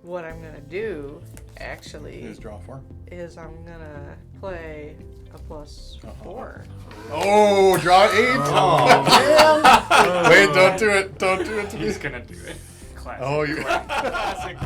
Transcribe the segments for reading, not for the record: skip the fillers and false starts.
what I'm gonna do, actually, Is draw 4. is I'm gonna play a +4. Oh, draw 8. Oh, Wait, don't do it. Don't do it to me. He's gonna do it. Classic. Oh, you. Classic.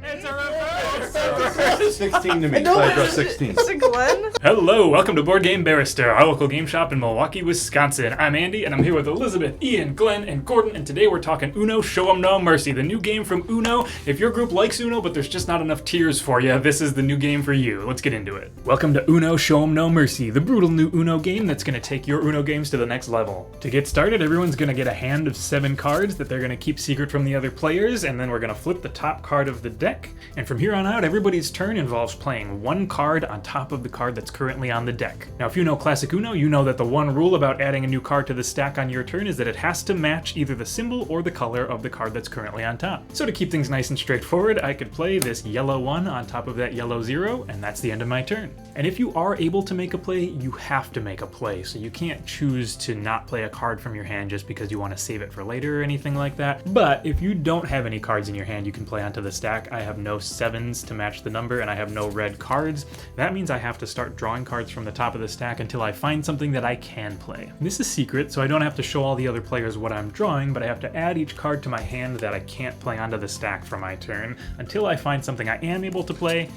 It's a reverse. 16 to me. So I draw 16. It's a Glenn. Hello, welcome to Board Game Barrister, our local game shop in Milwaukee, Wisconsin. I'm Andy, and I'm here with Elizabeth, Ian, Glenn, and Gordon, and today we're talking Uno Show 'em No Mercy, the new game from Uno. If your group likes Uno, but there's just not enough tiers for you, this is the new game for you. Let's get into it. Welcome to Uno Show 'em No Mercy, the brutal new Uno game that's going to take your Uno games to the next level. To get started, everyone's going to get a hand of 7 cards that they're going to keep secret from the other players, and then we're going to flip the top card of the deck. And from here on out, everybody's turn involves playing one card on top of the card that's currently on the deck. Now, if you know Classic Uno, you know that the one rule about adding a new card to the stack on your turn is that it has to match either the symbol or the color of the card that's currently on top. So to keep things nice and straightforward, I could play this yellow 1 on top of that yellow 0, and that's the end of my turn. And if you are able to make a play, you have to make a play. So you can't choose to not play a card from your hand just because you want to save it for later or anything like that. But if you don't have any cards in your hand you can play onto the stack, I have no 7s to match the number, and I have no red cards. That means I have to start drawing cards from the top of the stack until I find something that I can play. This is secret, so I don't have to show all the other players what I'm drawing, but I have to add each card to my hand that I can't play onto the stack for my turn. Until I find something I am able to play,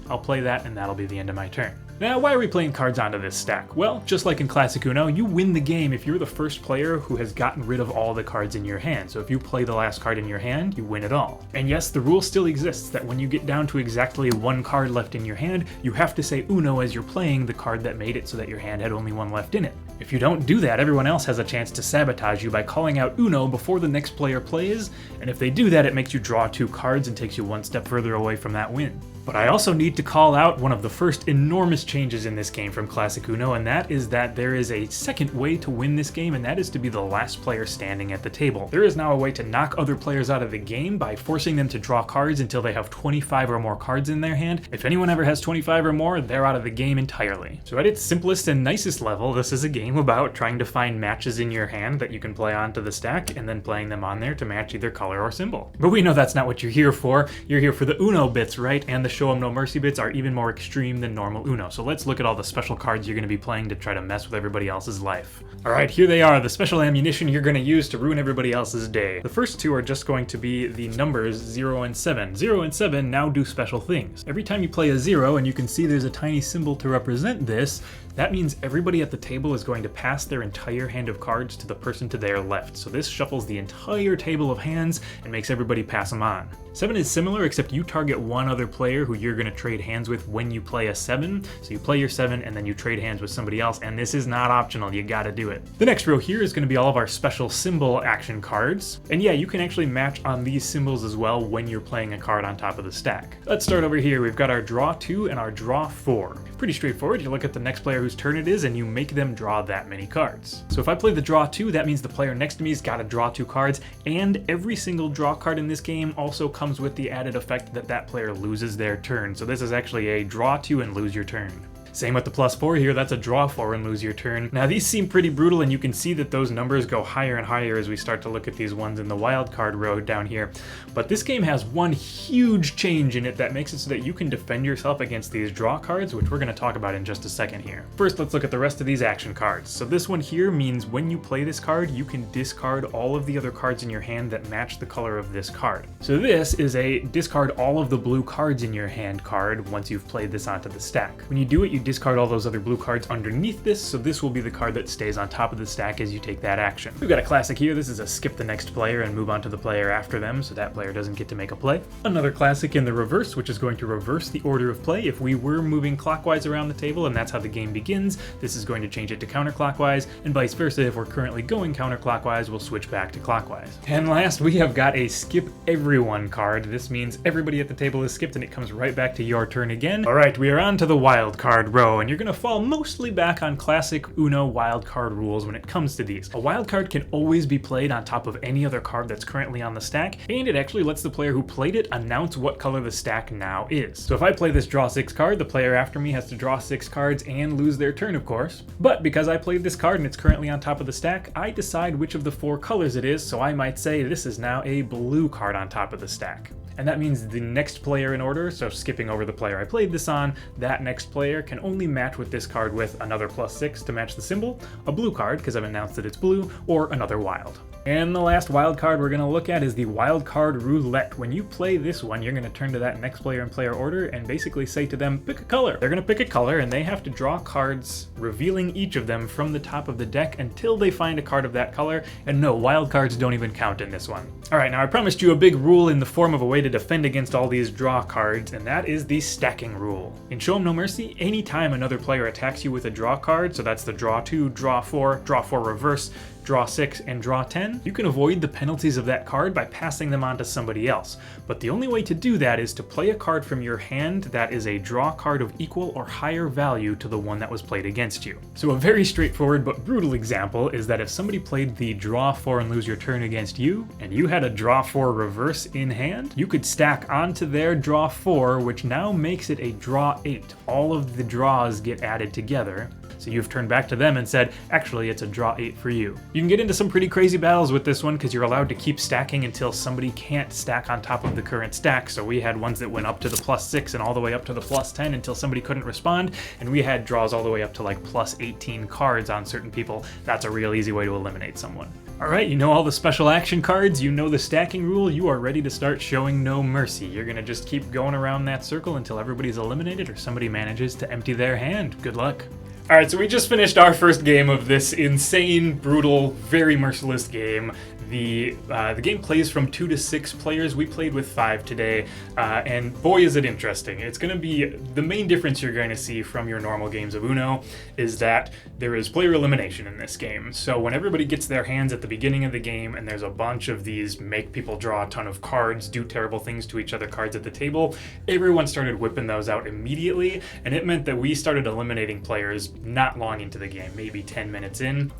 I'll play that, and that'll be the end of my turn. Now, why are we playing cards onto this stack? Well, just like in Classic Uno, you win the game if you're the first player who has gotten rid of all the cards in your hand. So if you play the last card in your hand, you win it all. And yes, the rule still exists that when you get down to exactly 1 card left in your hand, you have to say Uno as you're playing the card that made it so that your hand had only 1 left in it. If you don't do that, everyone else has a chance to sabotage you by calling out Uno before the next player plays, and if they do that, it makes you draw 2 cards and takes you 1 step further away from that win. But I also need to call out one of the first enormous changes in this game from Classic Uno, and that is that there is a second way to win this game, and that is to be the last player standing at the table. There is now a way to knock other players out of the game by forcing them to draw cards until they have 25 or more cards in their hand. If anyone ever has 25 or more, they're out of the game entirely. So at its simplest and nicest level, this is a game about trying to find matches in your hand that you can play onto the stack, and then playing them on there to match either color or symbol. But we know that's not what you're here for. You're here for the Uno bits, right? And the Show 'em No Mercy bits are even more extreme than normal Uno. So let's look at all the special cards you're going to be playing to try to mess with everybody else's life. Alright, here they are, the special ammunition you're going to use to ruin everybody else's day. The first 2 are just going to be the numbers 0 and 7. 0 and 7 now do special things. Every time you play a 0, and you can see there's a tiny symbol to represent this, that means everybody at the table is going to pass their entire hand of cards to the person to their left. So this shuffles the entire table of hands and makes everybody pass them on. 7 is similar, except you target one other player who you're going to trade hands with when you play a 7. So you play your 7 and then you trade hands with somebody else, and this is not optional, you gotta do it. The next row here is going to be all of our special symbol action cards. And yeah, you can actually match on these symbols as well when you're playing a card on top of the stack. Let's start over here. We've got our draw 2 and our draw 4. Pretty straightforward. You look at the next player whose turn it is and you make them draw that many cards. So if I play the draw 2, that means the player next to me's got to draw 2 cards, and every single draw card in this game also comes with the added effect that that player loses their turn. So this is actually a draw 2 and lose your turn. Same with the +4 here, that's a draw 4 and lose your turn. Now these seem pretty brutal, and you can see that those numbers go higher and higher as we start to look at these ones in the wild card row down here. But this game has one huge change in it that makes it so that you can defend yourself against these draw cards, which we're going to talk about in just a second here. First, let's look at the rest of these action cards. So this one here means when you play this card, you can discard all of the other cards in your hand that match the color of this card. So this is a discard all of the blue cards in your hand card once you've played this onto the stack. When you do it, you discard all those other blue cards underneath this, so this will be the card that stays on top of the stack as you take that action. We've got a classic here. This is a skip the next player and move on to the player after them, so that player doesn't get to make a play. Another classic in the reverse, which is going to reverse the order of play. If we were moving clockwise around the table and that's how the game begins, this is going to change it to counterclockwise, and vice versa. If we're currently going counterclockwise, we'll switch back to clockwise. And last, we have got a skip everyone card. This means everybody at the table is skipped and it comes right back to your turn again. Alright, we are on to the wild card wildcard row, and you're going to fall mostly back on classic Uno wildcard rules when it comes to these. A wildcard can always be played on top of any other card that's currently on the stack, and it actually lets the player who played it announce what color the stack now is. So if I play this draw 6 card, the player after me has to draw 6 cards and lose their turn, of course. But because I played this card and it's currently on top of the stack, I decide which of the 4 colors it is, so I might say this is now a blue card on top of the stack. And that means the next player in order, so skipping over the player I played this on, that next player can only match with this card with another +6 to match the symbol, a blue card because I've announced that it's blue, or another wild. And the last wild card we're going to look at is the wild card roulette. When you play this one, you're going to turn to that next player in player order and basically say to them, pick a color. They're going to pick a color and they have to draw cards revealing each of them from the top of the deck until they find a card of that color. And no, wild cards don't even count in this one. Alright, now I promised you a big rule in the form of a way to defend against all these draw cards, and that is the stacking rule. In Show 'em No Mercy, anytime another player attacks you with a draw card, so that's the draw 2, draw 4 reverse, draw 6, and draw 10, you can avoid the penalties of that card by passing them on to somebody else. But the only way to do that is to play a card from your hand that is a draw card of equal or higher value to the one that was played against you. So a very straightforward but brutal example is that if somebody played the draw 4 and lose your turn against you, and you had a draw 4 reverse in hand, you could stack onto their draw 4, which now makes it a draw 8. All of the draws get added together. So you've turned back to them and said, actually, it's a draw 8 for you. You can get into some pretty crazy battles with this one because you're allowed to keep stacking until somebody can't stack on top of the current stack. So we had ones that went up to the +6 and all the way up to the +10 until somebody couldn't respond. And we had draws all the way up to like +18 cards on certain people. That's a real easy way to eliminate someone. All right, you know all the special action cards, you know the stacking rule, you are ready to start showing no mercy. You're gonna just keep going around that circle until everybody's eliminated or somebody manages to empty their hand. Good luck. All right, so we just finished our first game of this insane, brutal, very merciless game. The game plays from 2 to 6 players. We played with 5 today, and boy is it interesting. It's going to be the main difference you're going to see from your normal games of Uno is that there is player elimination in this game. So when everybody gets their hands at the beginning of the game and there's a bunch of these make people draw a ton of cards, do terrible things to each other cards at the table, everyone started whipping those out immediately, and it meant that we started eliminating players not long into the game, maybe 10 minutes in.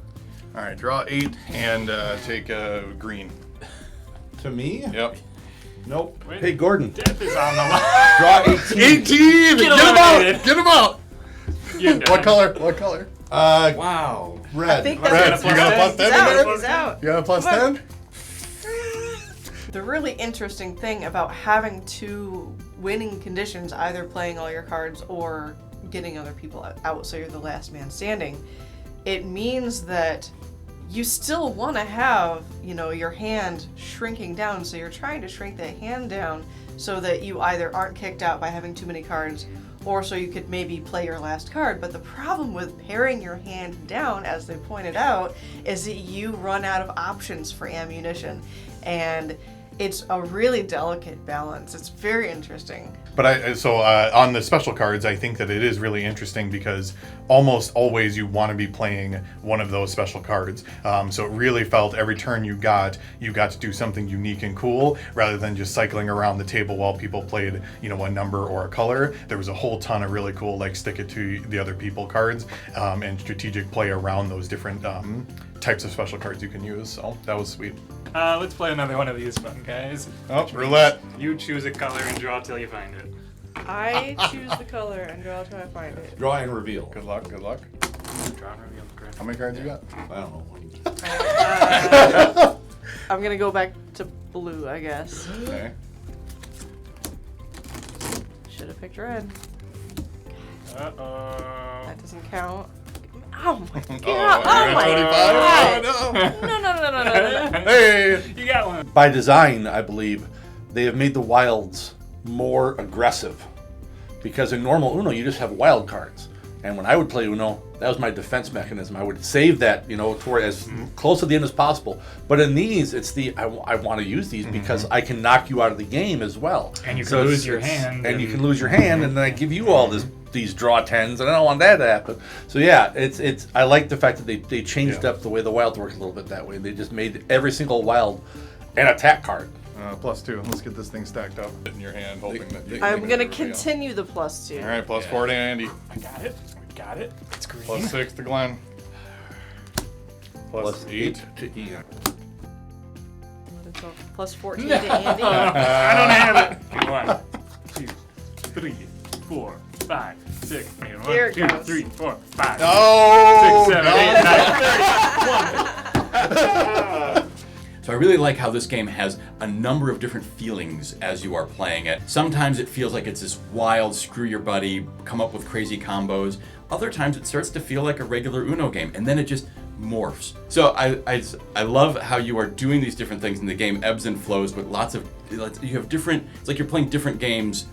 All right, draw 8 and take green. To me? Yep. Nope. Wait. Hey, Gordon. Death is on the line. Draw 18. 18! Get him out! eliminated. Get him out! You're done. What color? What color? Wow. Red. I think Red. that's You got a plus 10 in He's there? out. He's out. You got a plus Come on. 10? The really interesting thing about having 2 winning conditions, either playing all your cards or getting other people out so you're the last man standing, it means that you still want to have, you know, your hand shrinking down. So you're trying to shrink that hand down so that you either aren't kicked out by having too many cards, or so you could maybe play your last card. But the problem with paring your hand down, as they pointed out, is that you run out of options for ammunition. And it's a really delicate balance. It's very interesting. But on the special cards, I think that it is really interesting because almost always you want to be playing one of those special cards. So it really felt every turn you got to do something unique and cool rather than just cycling around the table while people played, you know, a number or a color. There was a whole ton of really cool, like, stick it to the other people cards and strategic play around those different types of special cards you can use. So that was sweet. Let's play another one of these fun guys. Oh, roulette. You choose a color and draw till you find it. I choose the color and I'll try to find it. Draw and reveal. Good luck. Good luck. Draw and reveal the card. How many cards you got? I don't know. I'm gonna go back to blue, I guess. Okay. Should have picked red. Uh-oh. That doesn't count. Oh my god! Oh, Oh my god! oh, No. Hey! You got one. By design, I believe, they have made the wilds more aggressive. Because in normal Uno, you just have wild cards. And when I would play Uno, that was my defense mechanism. I would save that, you know, toward as close to the end as possible. But in these, it's the I want to use these because I can knock you out of the game as well. And you can So lose your hand. And you can lose your hand, and then I give you all these draw 10s, and I don't want that to happen. So yeah, it's I like the fact that they changed up the way the wilds work a little bit that way. They just made every single wild an attack card. +2. Let's get this thing stacked up in your hand, hoping that you I'm gonna reveal. continue the +2. All right, +4 to Andy. I got it. We got it. It's green. +6 to Glenn. +8. to Ian. +14 to Andy. I don't have it. 1, 2, 3, 4, 5, 6. And 1, Here it 2, goes. 3, 4, 5, Oh! 6, 7, 8, 9, 30. So I really like how this game has a number of different feelings as you are playing it. Sometimes it feels like it's this wild, screw your buddy, come up with crazy combos. Other times it starts to feel like a regular Uno game, and then it just morphs. So I love how you are doing these different things, and the game ebbs and flows with lots of, you have different, it's like you're playing different games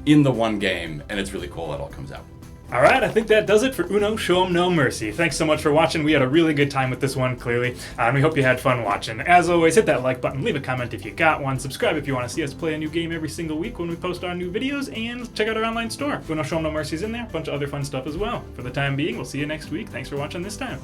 in the one game, and it's really cool that all comes out. All right, I think that does it for Uno Show 'em No Mercy. Thanks so much for watching. We had a really good time with this one, clearly, and we hope you had fun watching. As always, hit that like button, leave a comment if you got one, subscribe if you want to see us play a new game every single week when we post our new videos, and check out our online store. Uno Show 'em No Mercy's in there, a bunch of other fun stuff as well. For the time being, we'll see you next week. Thanks for watching this time.